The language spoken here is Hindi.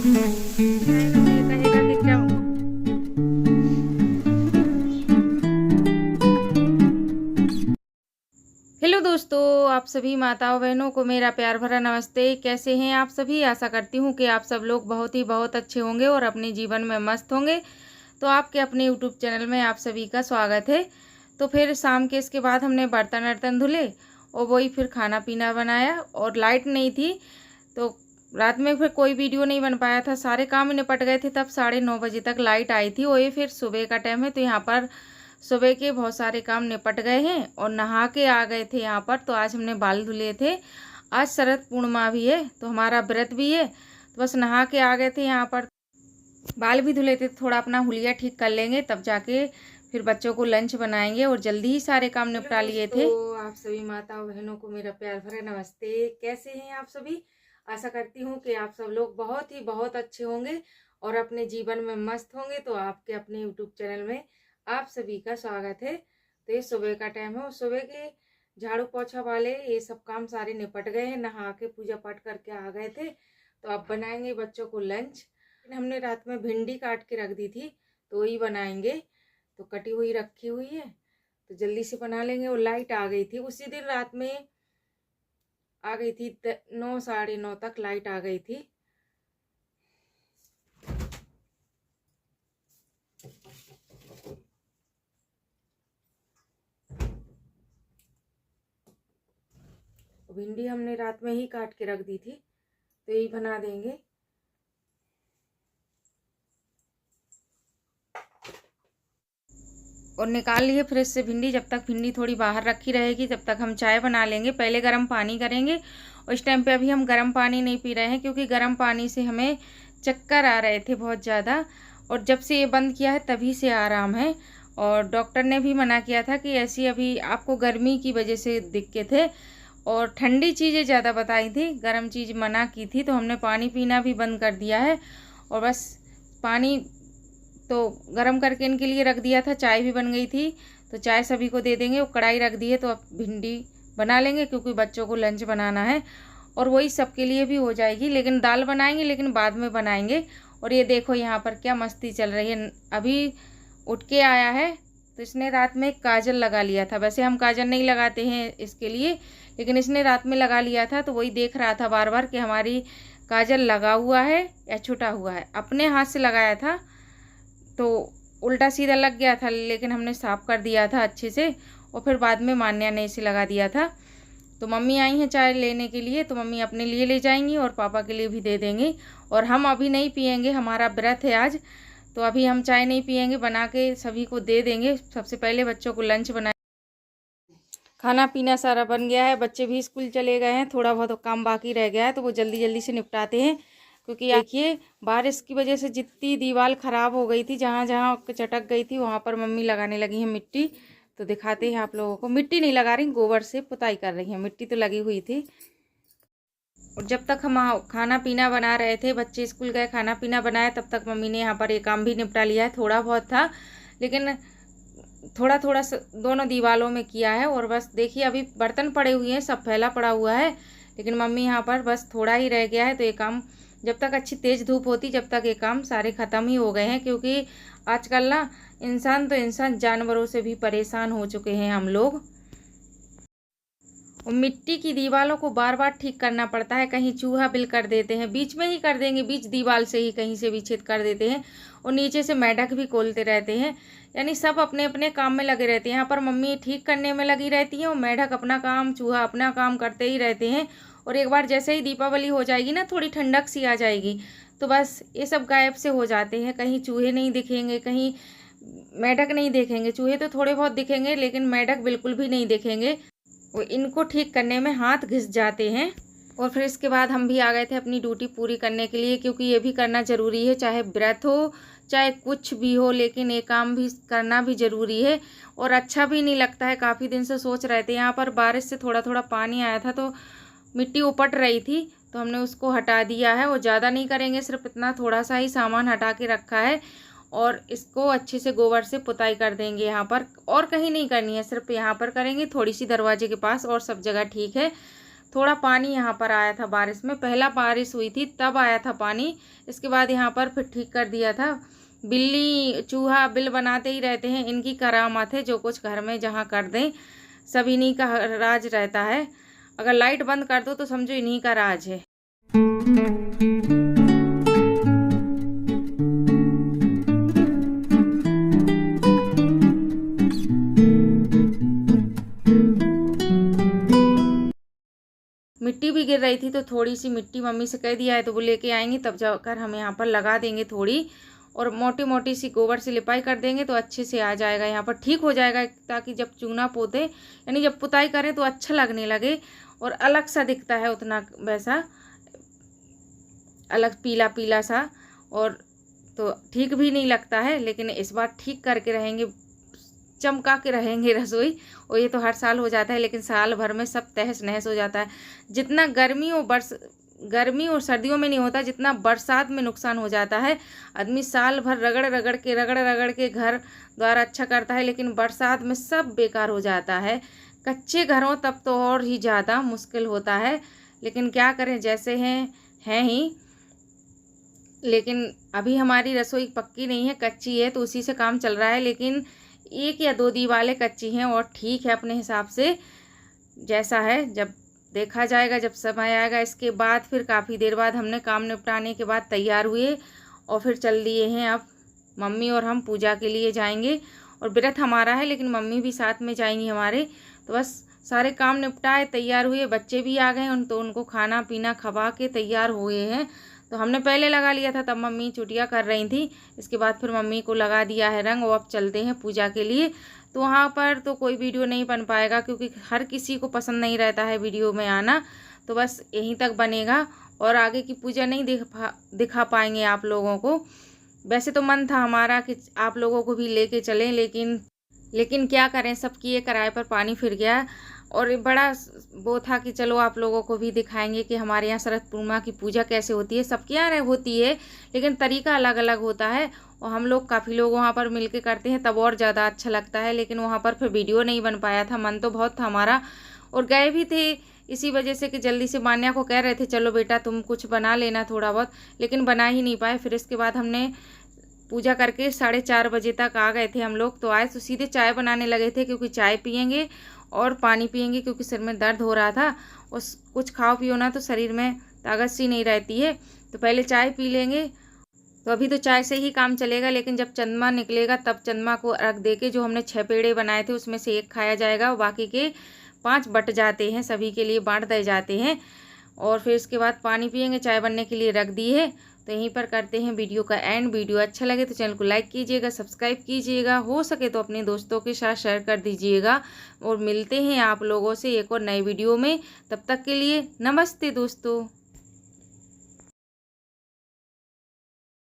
कहेगा कि क्या। हेलो दोस्तों, आप सभी माताओं बहनों को मेरा प्यार भरा नमस्ते। कैसे हैं आप सभी? आशा करती हूँ कि आप सब लोग बहुत अच्छे होंगे और अपने जीवन में मस्त होंगे। तो आपके अपने यूट्यूब चैनल में आप सभी का स्वागत है। तो फिर शाम के इसके बाद हमने बर्तन वर्तन धुले और वही फिर खाना पीना बनाया और लाइट नहीं थी, तो रात में फिर कोई वीडियो नहीं बन पाया था। सारे काम निपट गए थे, तब 9:30 बजे तक लाइट आई थी। और ये फिर सुबह का टाइम है, तो यहाँ पर सुबह के बहुत सारे काम निपट गए हैं और नहा के आ गए थे यहाँ पर। तो आज हमने बाल धुले थे। आज शरद पूर्णिमा भी है, तो हमारा व्रत भी है, तो बस नहा के आ गए थे यहाँ पर। बाल भी धुले थे, थोड़ा अपना हुलिया ठीक कर लेंगे, तब जाके फिर बच्चों को लंच बनाएंगे और जल्दी ही सारे काम निपटा लिए थे। तो आप सभी माताओं बहनों को मेरा प्यार भरा नमस्ते। कैसे हैं आप सभी? आशा करती हूँ कि आप सब लोग बहुत अच्छे होंगे और अपने जीवन में मस्त होंगे। तो आपके अपने यूट्यूब चैनल में आप सभी का स्वागत है। तो ये सुबह का टाइम है और सुबह के झाड़ू पोछा वाले ये सब काम सारे निपट गए हैं। नहा के पूजा पाठ करके आ गए थे। तो अब बनाएंगे बच्चों को लंच। हमने रात में भिंडी काट के रख दी थी, तो वही बनाएंगे। तो कटी हुई रखी हुई है, तो जल्दी से बना लेंगे। और लाइट आ गई थी उसी दिन रात में, आ गई थी 9 साढ़े 9 तक लाइट आ गई थी। भिंडी हमने रात में ही काट के रख दी थी, तो यही बना देंगे। और निकाल लिए फ्रिज से भिंडी। जब तक भिंडी थोड़ी बाहर रखी रहेगी तब तक हम चाय बना लेंगे। पहले गर्म पानी करेंगे, और इस टाइम पे अभी हम गर्म पानी नहीं पी रहे हैं, क्योंकि गर्म पानी से हमें चक्कर आ रहे थे बहुत ज़्यादा। और जब से ये बंद किया है तभी से आराम है। और डॉक्टर ने भी मना किया था कि ऐसी अभी आपको गर्मी की वजह से दिक्कत है, और ठंडी चीज़ें ज़्यादा बताई थी, गर्म चीज़ मना की थी। तो हमने पानी पीना भी बंद कर दिया है और बस पानी तो गरम करके इनके लिए रख दिया था। चाय भी बन गई थी, तो चाय सभी को दे देंगे। और कढ़ाई रख दी है, तो अब भिंडी बना लेंगे, क्योंकि बच्चों को लंच बनाना है और वही सबके लिए भी हो जाएगी। लेकिन दाल बनाएंगे, लेकिन बाद में बनाएंगे। और ये देखो यहाँ पर क्या मस्ती चल रही है। अभी उठ के आया है, तो इसने रात में काजल लगा लिया था। वैसे हम काजल नहीं लगाते हैं इसके लिए, लेकिन इसने रात में लगा लिया था। तो वही देख रहा था बार बार कि हमारी काजल लगा हुआ है या छूटा हुआ है। अपने हाथ से लगाया था तो उल्टा सीधा लग गया था, लेकिन हमने साफ़ कर दिया था अच्छे से। और फिर बाद में मान्या ने इसे लगा दिया था। तो मम्मी आई हैं चाय लेने के लिए, तो मम्मी अपने लिए ले जाएंगी और पापा के लिए भी दे देंगे। और हम अभी नहीं पियेंगे, हमारा व्रत है आज, तो अभी हम चाय नहीं पियेंगे, बना के सभी को दे देंगे। सबसे पहले बच्चों को लंच बनाए। खाना पीना सारा बन गया है, बच्चे भी स्कूल चले गए हैं। थोड़ा बहुत काम बाकी रह गया है, तो वो जल्दी जल्दी से निपटाते हैं। क्योंकि देखिए बारिश की वजह से जितनी दीवार ख़राब हो गई थी, जहाँ जहाँ चटक गई थी, वहाँ पर मम्मी लगाने लगी हैं मिट्टी। तो दिखाते हैं आप लोगों को। मिट्टी नहीं लगा रही, गोबर से पुताई कर रही हैं। मिट्टी तो लगी हुई थी। और जब तक हम खाना पीना बना रहे थे, बच्चे स्कूल गए, खाना पीना बनाया, तब तक मम्मी ने यहाँ पर ये काम भी निपटा लिया है। थोड़ा बहुत था, लेकिन थोड़ा थोड़ा दोनों दीवारों में किया है। और बस देखिए अभी बर्तन पड़े हुए हैं, सब फैला पड़ा हुआ है, लेकिन मम्मी यहाँ पर बस थोड़ा ही रह गया है। तो ये काम जब तक अच्छी तेज़ धूप होती, जब तक ये काम सारे ख़त्म ही हो गए हैं। क्योंकि आजकल ना इंसान तो इंसान, जानवरों से भी परेशान हो चुके हैं हम लोग। और मिट्टी की दीवारों को बार बार ठीक करना पड़ता है। कहीं चूहा बिल कर देते हैं, बीच में ही कर देंगे, बीच दीवार से ही कहीं से भी छेद कर देते हैं। और नीचे से मेढक भी खोलते रहते हैं। यानी सब अपने अपने काम में लगे रहते हैं। यहाँ पर मम्मी ठीक करने में लगी रहती हैं और मेढक अपना काम, चूहा अपना काम करते ही रहते हैं। और एक बार जैसे ही दीपावली हो जाएगी ना, थोड़ी ठंडक सी आ जाएगी, तो बस ये सब गायब से हो जाते हैं। कहीं चूहे नहीं दिखेंगे, कहीं मेढक नहीं देखेंगे। चूहे तो थोड़े बहुत दिखेंगे, लेकिन मेढक बिल्कुल भी नहीं दिखेंगे। वो इनको ठीक करने में हाथ घिस जाते हैं। और फिर इसके बाद हम भी आ गए थे अपनी ड्यूटी पूरी करने के लिए, क्योंकि ये भी करना ज़रूरी है। चाहे व्रत हो, चाहे कुछ भी हो, लेकिन ये काम भी करना भी ज़रूरी है। और अच्छा भी नहीं लगता है। काफ़ी दिन से सोच रहे थे। यहाँ पर बारिश से थोड़ा थोड़ा पानी आया था, तो मिट्टी उपट रही थी, तो हमने उसको हटा दिया है। और ज़्यादा नहीं करेंगे, सिर्फ इतना थोड़ा सा ही सामान हटा के रखा है। और इसको अच्छे से गोबर से पुताई कर देंगे यहाँ पर। और कहीं नहीं करनी है, सिर्फ यहाँ पर करेंगे, थोड़ी सी दरवाजे के पास, और सब जगह ठीक है। थोड़ा पानी यहाँ पर आया था बारिश में, पहला बारिश हुई थी तब आया था पानी। इसके बाद यहाँ पर फिर ठीक कर दिया था। बिल्ली चूहा बिल बनाते ही रहते हैं, इनकी करामात है। जो कुछ घर में जहाँ कर दें सब इन्हीं का राज रहता है। अगर लाइट बंद कर दो तो समझो इन्हीं का राज है। मिट्टी भी गिर रही थी तो थोड़ी सी मिट्टी मम्मी से कह दिया है तो वो लेके आएंगे, तब जाकर हम यहाँ पर लगा देंगे थोड़ी। और मोटी मोटी सी गोबर से लिपाई कर देंगे तो अच्छे से आ जाएगा, यहाँ पर ठीक हो जाएगा। ताकि जब चूना पोते यानी जब पुताई करें तो अच्छा लगने लगे और अलग सा दिखता है, उतना वैसा अलग पीला पीला सा, और तो ठीक भी नहीं लगता है। लेकिन इस बार ठीक करके रहेंगे, चमका के रहेंगे रसोई। और ये तो हर साल हो जाता है, लेकिन साल भर में सब तहस नहस हो जाता है। जितना गर्मी और सर्दियों में नहीं होता, जितना बरसात में नुकसान हो जाता है। आदमी साल भर रगड़ रगड़ के घर द्वार अच्छा करता है, लेकिन बरसात में सब बेकार हो जाता है। कच्चे घरों तब तो और ही ज़्यादा मुश्किल होता है, लेकिन क्या करें, जैसे हैं ही। लेकिन अभी हमारी रसोई पक्की नहीं है, कच्ची है, तो उसी से काम चल रहा है। लेकिन 1 या 2 दीवारें कच्ची हैं और ठीक है अपने हिसाब से, जैसा है जब देखा जाएगा, जब समय आएगा। इसके बाद फिर काफ़ी देर बाद हमने काम निपटाने के बाद तैयार हुए और फिर चल दिए हैं। अब मम्मी और हम पूजा के लिए जाएंगे, और व्रत हमारा है लेकिन मम्मी भी साथ में जाएंगी हमारे। तो बस सारे काम निपटाए, तैयार हुए, बच्चे भी आ गए तो उनको खाना पीना खवा के तैयार हुए हैं। तो हमने पहले लगा लिया था, तब मम्मी चुटिया कर रही थी। इसके बाद फिर मम्मी को लगा दिया है रंग, और अब चलते हैं पूजा के लिए। तो वहाँ पर तो कोई वीडियो नहीं बन पाएगा, क्योंकि हर किसी को पसंद नहीं रहता है वीडियो में आना। तो बस यहीं तक बनेगा, और आगे की पूजा नहीं दिखा पाएंगे आप लोगों को। वैसे तो मन था हमारा कि आप लोगों को भी लेके चलें, लेकिन क्या करें, सबकी ये किराए पर पानी फिर गया। और बड़ा वो था कि चलो आप लोगों को भी दिखाएंगे कि हमारे यहाँ शरद पूर्णिमा की पूजा कैसे होती है। सबके यहाँ होती है, लेकिन तरीका अलग अलग होता है। और हम लोग काफ़ी लोग वहाँ पर मिलके करते हैं, तब और ज़्यादा अच्छा लगता है। लेकिन वहाँ पर फिर वीडियो नहीं बन पाया था, मन तो बहुत था हमारा, और गए भी थे इसी वजह से कि जल्दी से मान्या को कह रहे थे चलो बेटा तुम कुछ बना लेना थोड़ा बहुत, लेकिन बना ही नहीं पाए। फिर इसके बाद हमने पूजा करके 4:30 बजे तक आ गए थे हम लोग। तो आए तो सीधे चाय बनाने लगे थे, क्योंकि चाय पियेंगे और पानी पियेंगे, क्योंकि सिर में दर्द हो रहा था। और कुछ खाओ पियो ना तो शरीर में ताकत सी नहीं रहती है, तो पहले चाय पी लेंगे। तो अभी तो चाय से ही काम चलेगा, लेकिन जब चंद्रमा निकलेगा तब चंद्रमा को अर्घ दे के जो हमने 6 पेड़े बनाए थे उसमें से 1 खाया जाएगा, और बाकी के 5 बट जाते हैं, सभी के लिए बांट दिए जाते हैं। और फिर इसके बाद पानी पियेंगे, चाय बनने के लिए रख दी है। तो यहीं पर करते हैं वीडियो का एंड। वीडियो अच्छा लगे तो चैनल को लाइक कीजिएगा, सब्सक्राइब कीजिएगा, हो सके तो अपने दोस्तों के साथ शेयर कर दीजिएगा। और मिलते हैं आप लोगों से एक और नए वीडियो में, तब तक के लिए नमस्ते दोस्तों।